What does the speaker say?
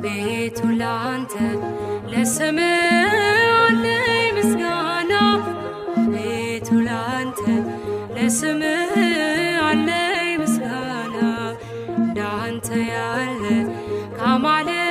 አቤቱ ላንተ ለስምህ አለኝ ምስጋና አቤቱ ላንተ ለስምህ አለኝ ምስጋና እንዳንተ ያለ ከአማልክት